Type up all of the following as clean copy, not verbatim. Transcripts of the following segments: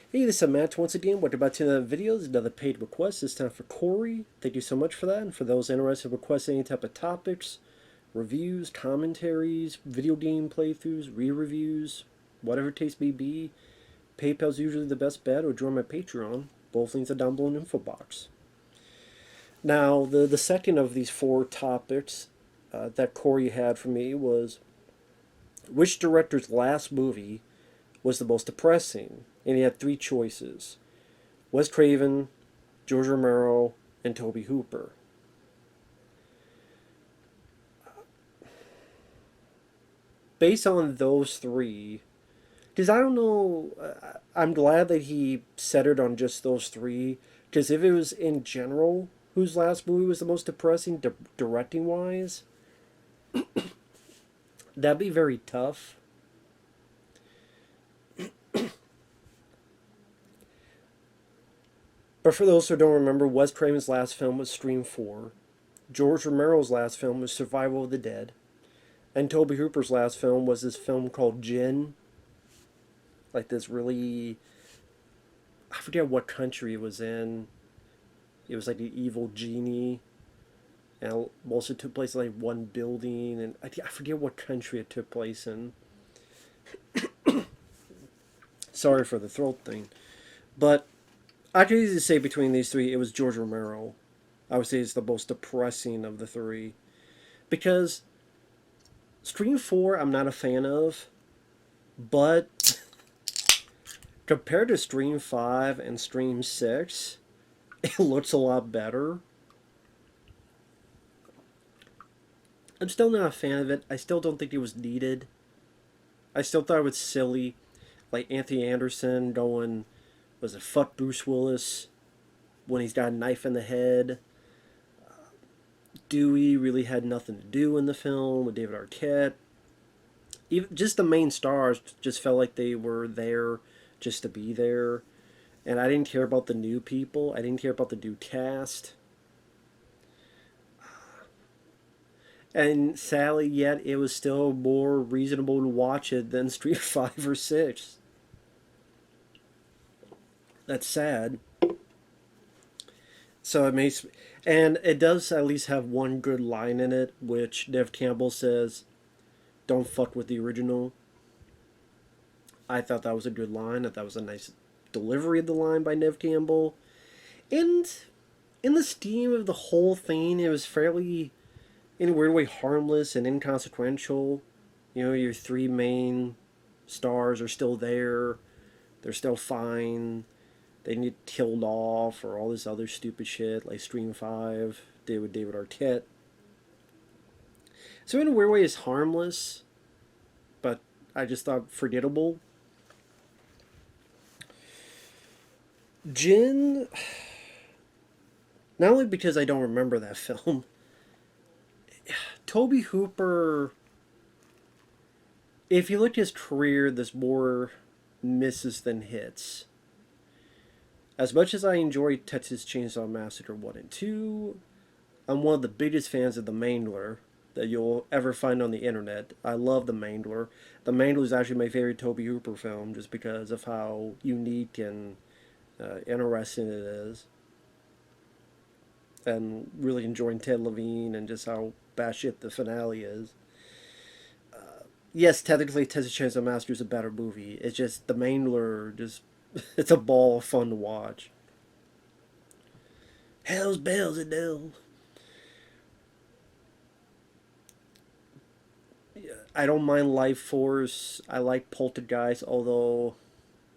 Hey, this is Matt once again. Welcome back to another video. There's another paid request. This time for Corey. Thank you so much for that. And for those interested in requesting any type of topics, reviews, commentaries, video game playthroughs, re-reviews, whatever taste may be, PayPal's usually the best bet, or join my Patreon. Both links are down below in the info box. Now, the second of these four topics that Corey had for me was which director's last movie was the most depressing? And he had three choices: Wes Craven, George Romero, and Toby Hooper. Based on those three, because I don't know, I'm glad that he centered on just those three. Because if it was in general whose last movie was the most depressing, directing wise, that'd be very tough. But for those who don't remember, Wes Craven's last film was Scream 4. George Romero's last film was Survival of the Dead. And Toby Hooper's last film was this film called Jinn. Like this really, I forget what country it was in. It was like an evil genie. And it also took place in like one building. And I forget what country it took place in. Sorry for the throat thing. But I could easily say between these three, it was George Romero. I would say it's the most depressing of the three. Because Scream 4, I'm not a fan of. But compared to Scream 5 and Scream 6, it looks a lot better. I'm still not a fan of it. I still don't think it was needed. I still thought it was silly. Like Anthony Anderson going, was it fuck Bruce Willis when he's got a knife in the head? Dewey really had nothing to do in the film with David Arquette. Even just the main stars just felt like they were there just to be there. And I didn't care about the new people. I didn't care about the new cast. And sadly, yet it was still more reasonable to watch it than Street 5 or 6. That's sad. So it makes, and it does at least have one good line in it, which Nev Campbell says, "Don't fuck with the original." I thought that was a good line. I thought that was a nice delivery of the line by Nev Campbell. And in the scheme of the whole thing, it was fairly, in a weird way, harmless and inconsequential. You know, your three main stars are still there. They're still fine. They didn't get killed off or all this other stupid shit like Scream 5 did with David Arquette. So in a weird way, it's harmless, but I just thought forgettable. Jin, not only because I don't remember that film, Toby Hooper, if you look at his career, there's more misses than hits. As much as I enjoy Texas Chainsaw Massacre 1 and 2, I'm one of the biggest fans of The Mangler that you'll ever find on the internet. I love The Mangler. The Mangler is actually my favorite Toby Hooper film just because of how unique and interesting it is. And really enjoying Ted Levine and just how batshit the finale is. Yes, technically Texas Chainsaw Massacre is a better movie. It's just The Mangler just it's a ball of fun to watch. Hell's bells and bells. I don't mind Life Force. I like Poltergeist, although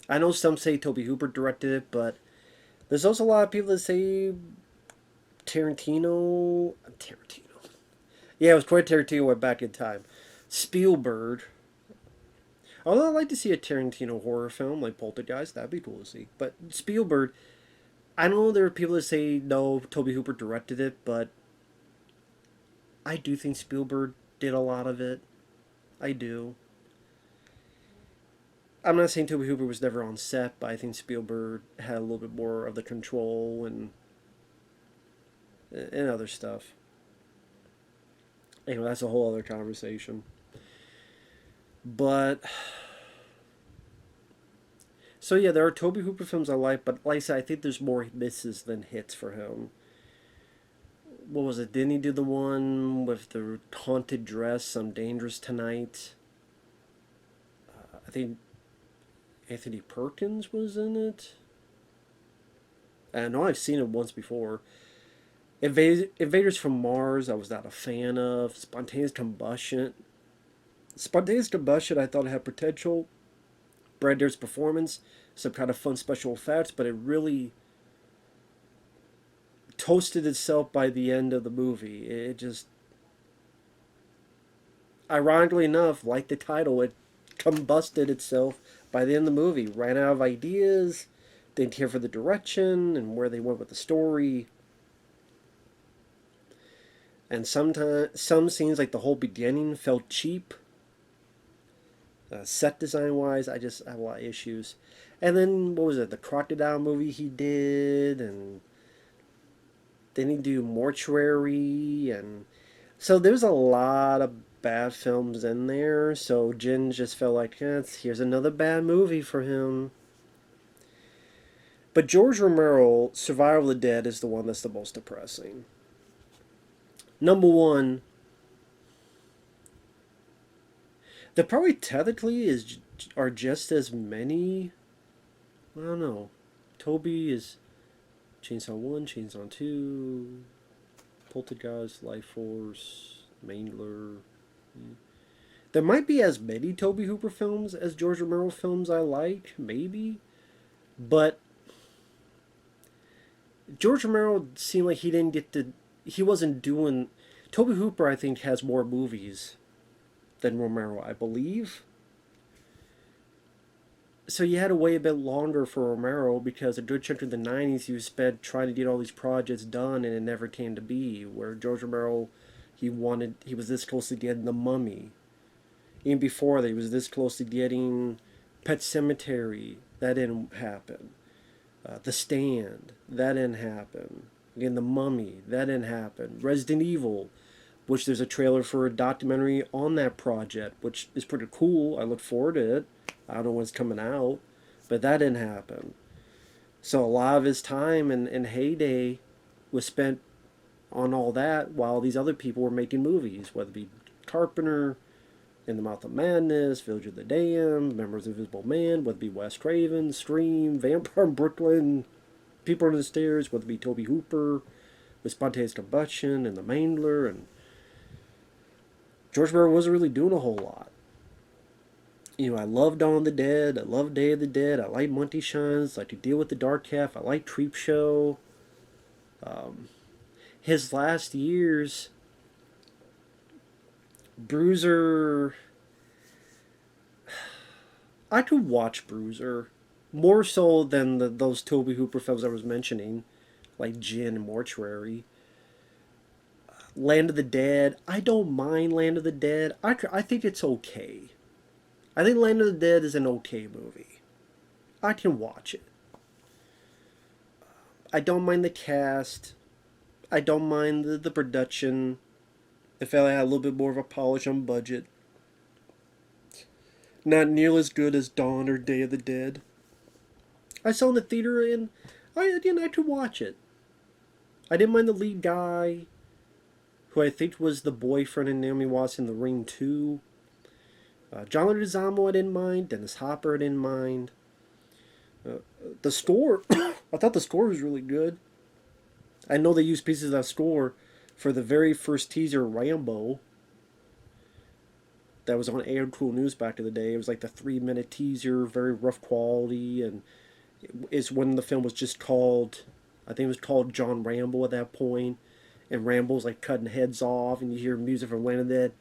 I know some say Toby Hooper directed it, but there's also a lot of people that say Tarantino. Tarantino. Yeah, it was quite Tarantino went back in time. Spielberg. Although I'd like to see a Tarantino horror film like Poltergeist, that'd be cool to see. But Spielberg, I know there are people that say no, Toby Hooper directed it, but I do think Spielberg did a lot of it. I do. I'm not saying Toby Hooper was never on set, but I think Spielberg had a little bit more of the control and other stuff. Anyway, that's a whole other conversation. But So yeah, there are Toby Hooper films I like, but like I said, I think there's more misses than hits for him. What was it? Didn't he do the one with the haunted dress, Some Dangerous Tonight? I think Anthony Perkins was in it. I know I've seen it once before. Invaders from Mars, I was not a fan of. Spontaneous Combustion. Spontaneous Combustion, I thought it had potential. Brad Dourif's performance, some kind of fun special effects, but it really toasted itself by the end of the movie. It just, ironically enough, like the title, it combusted itself by the end of the movie. Ran out of ideas, didn't care for the direction and where they went with the story. And sometimes some scenes, like the whole beginning, felt cheap. Set design wise, I just have a lot of issues. And then what was it? The Crocodile movie he did, and then he do Mortuary, and so there's a lot of bad films in there. So Jin just felt like, here's another bad movie for him. But George Romero, Survival of the Dead, is the one that's the most depressing. Number one, there probably technically are just as many. I don't know. Toby is Chainsaw 1, Chainsaw 2, Poltergeist, Life Force, Mangler. There might be as many Toby Hooper films as George Romero films I like, maybe. But George Romero seemed like he didn't get to. He wasn't doing. Toby Hooper, I think, has more movies than Romero, I believe. So you had to wait a bit longer for Romero because a good chunk of the 90s he was spent trying to get all these projects done and it never came to be. Where George Romero, he was this close to getting The Mummy. Even before that, he was this close to getting Pet Sematary. That didn't happen. The Stand. That didn't happen. Again, The Mummy. That didn't happen. Resident Evil, which there's a trailer for a documentary on that project, which is pretty cool. I look forward to it. I don't know when it's coming out, but that didn't happen. So a lot of his time and heyday was spent on all that while these other people were making movies, whether it be Carpenter, In the Mouth of Madness, Village of the Damned, Members of the Invisible Man, whether it be Wes Craven, Scream, Vampire in Brooklyn, People Under the Stairs, whether it be Toby Hooper, with Spontaneous Combustion and The Mangler, and George Romero wasn't really doing a whole lot. You know, I love Dawn of the Dead, I love Day of the Dead, I like Monty Shines, I like To Deal with the Dark Half, I like Creep Show. His last years, Bruiser, I could watch Bruiser more so than those Toby Hooper films I was mentioning, like Gin and Mortuary. Land of the Dead, I don't mind Land of the Dead. I think it's okay. I think Land of the Dead is an okay movie. I can watch it. I don't mind the cast. I don't mind the production. I felt I had a little bit more of a polish on budget. Not nearly as good as Dawn or Day of the Dead. I saw in the theater and I could watch it. I didn't mind the lead guy, who I think was the boyfriend in Naomi Watts in The Ring 2. John Leguizamo I didn't mind. Dennis Hopper I didn't mind. The score, I thought the score was really good. I know they used pieces of that score for the very first teaser, Rambo, that was on Air Cool News back in the day. It was like the 3-minute teaser, very rough quality, and it's when the film was just called, I think it was called John Rambo at that point, and Rambo's like cutting heads off, and you hear music from Land of the Dead.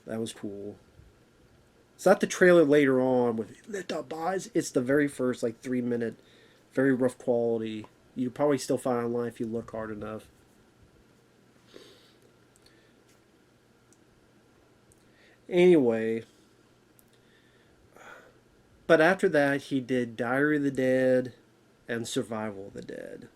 That was cool. It's not the trailer later on with Lit Up Eyes. It's the very first like 3-minute, very rough quality. You probably still find online if you look hard enough. Anyway, but after that he did Diary of the Dead and Survival of the Dead.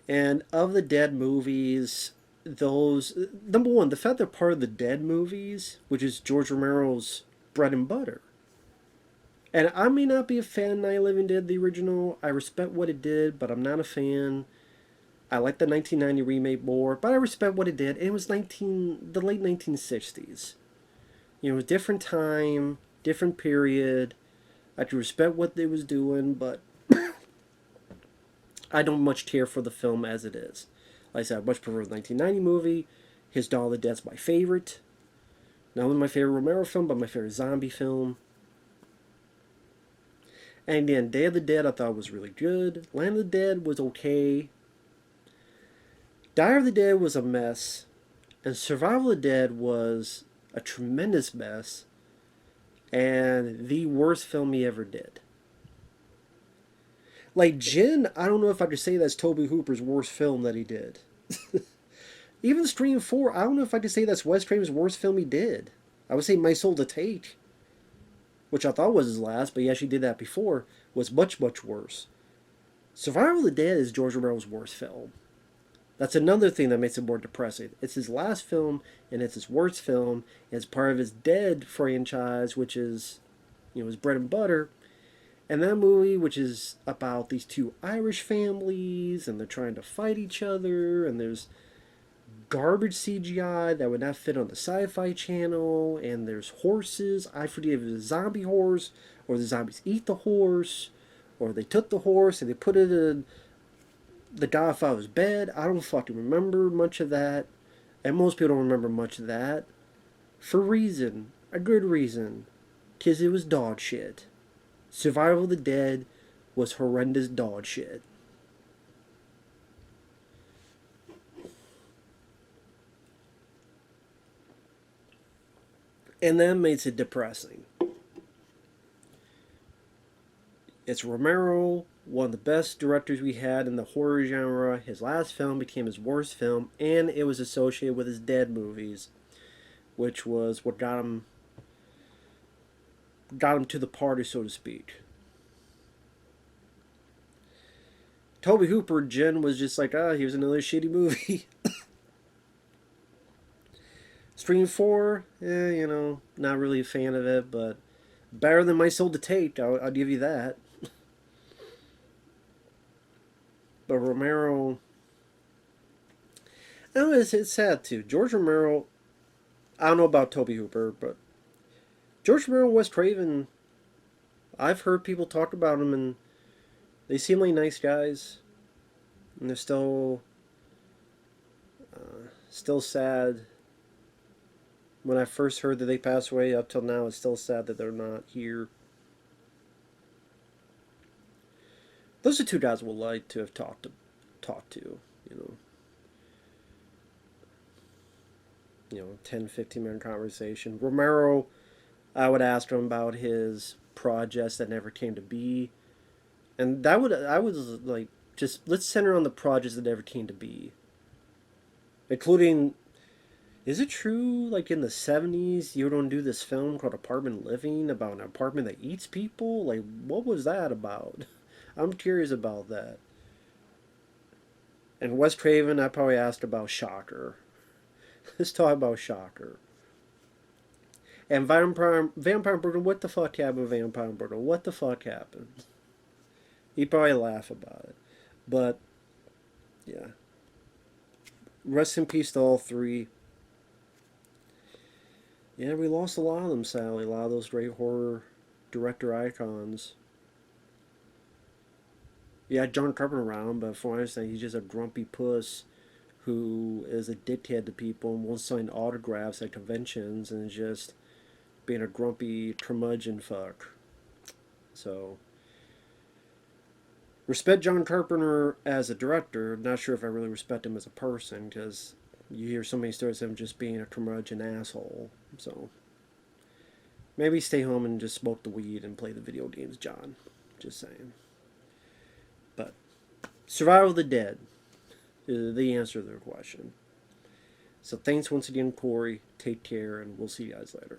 And of the Dead movies, those, number one, the fact they're part of the Dead movies, which is George Romero's bread and butter. And I may not be a fan of Night of the Living Dead, the original. I respect what it did, but I'm not a fan. I like the 1990 remake more, but I respect what it did. It was the late 1960s. You know, it was a different time, different period. I can respect what they was doing, but I don't much care for the film as it is. Like I said, I much prefer the 1990 movie. His Dawn of the Dead's my favorite. Not only my favorite Romero film, but my favorite zombie film. And then Day of the Dead I thought was really good. Land of the Dead was okay. Die of the Dead was a mess. And Survival of the Dead was a tremendous mess. And the worst film he ever did. Like Jin, I don't know if I could say that's Toby Hooper's worst film that he did. Even Scream 4, I don't know if I could say that's Wes Craven's worst film he did. I would say My Soul to Take, which I thought was his last, but he actually did that before, was much, much worse. Survival of the Dead is George Romero's worst film. That's another thing that makes it more depressing. It's his last film, and it's his worst film. And it's part of his Dead franchise, which is, you know, his bread and butter. And that movie, which is about these two Irish families, and they're trying to fight each other, and there's garbage CGI that would not fit on the Sci-Fi Channel, and there's horses. I forget if it was a zombie horse, or the zombies eat the horse, or they took the horse and they put it in the Godfather's bed. I don't fucking remember much of that, and most people don't remember much of that. For a good reason, because it was dog shit. Survival of the Dead was horrendous dog shit. And that makes it depressing. It's Romero, one of the best directors we had in the horror genre. His last film became his worst film, and it was associated with his Dead movies, which was what got him to the party, so to speak. Toby Hooper, Jen was just like, here's another shitty movie. Scream 4, you know, not really a fan of it, but better than My Soul to Take, I'll give you that. But Romero, I don't know, it's sad too. George Romero, I don't know about Toby Hooper, but George Romero and Wes Craven, I've heard people talk about them, and they seem like nice guys, and they're still sad. When I first heard that they passed away, up till now, it's still sad that they're not here. Those are two guys we'll like to have talked to, you know. 10, 15-minute conversation. Romero, I would ask him about his projects that never came to be. And I was like, just let's center on the projects that never came to be. Including, is it true, like in the 70s, you were going to do this film called Apartment Living about an apartment that eats people? Like, what was that about? I'm curious about that. And Wes Craven, I probably asked about Shocker. Let's talk about Shocker. And Vampire Burger, what the fuck happened with Vampire Burger? What the fuck happened? He'd probably laugh about it. But, yeah. Rest in peace to all three. Yeah, we lost a lot of them, Sally. A lot of those great horror director icons. Yeah, John Carpenter around, but from what I understand, he's just a grumpy puss who is a dickhead to people and won't sign autographs at conventions and is just being a grumpy curmudgeon fuck. So, respect John Carpenter as a director. Not sure if I really respect him as a person, because you hear so many stories of him just being a curmudgeon asshole. So, maybe stay home and just smoke the weed and play the video games, John. Just saying. But Survival of the Dead is the answer to their question. So thanks once again, Corey. Take care, and we'll see you guys later.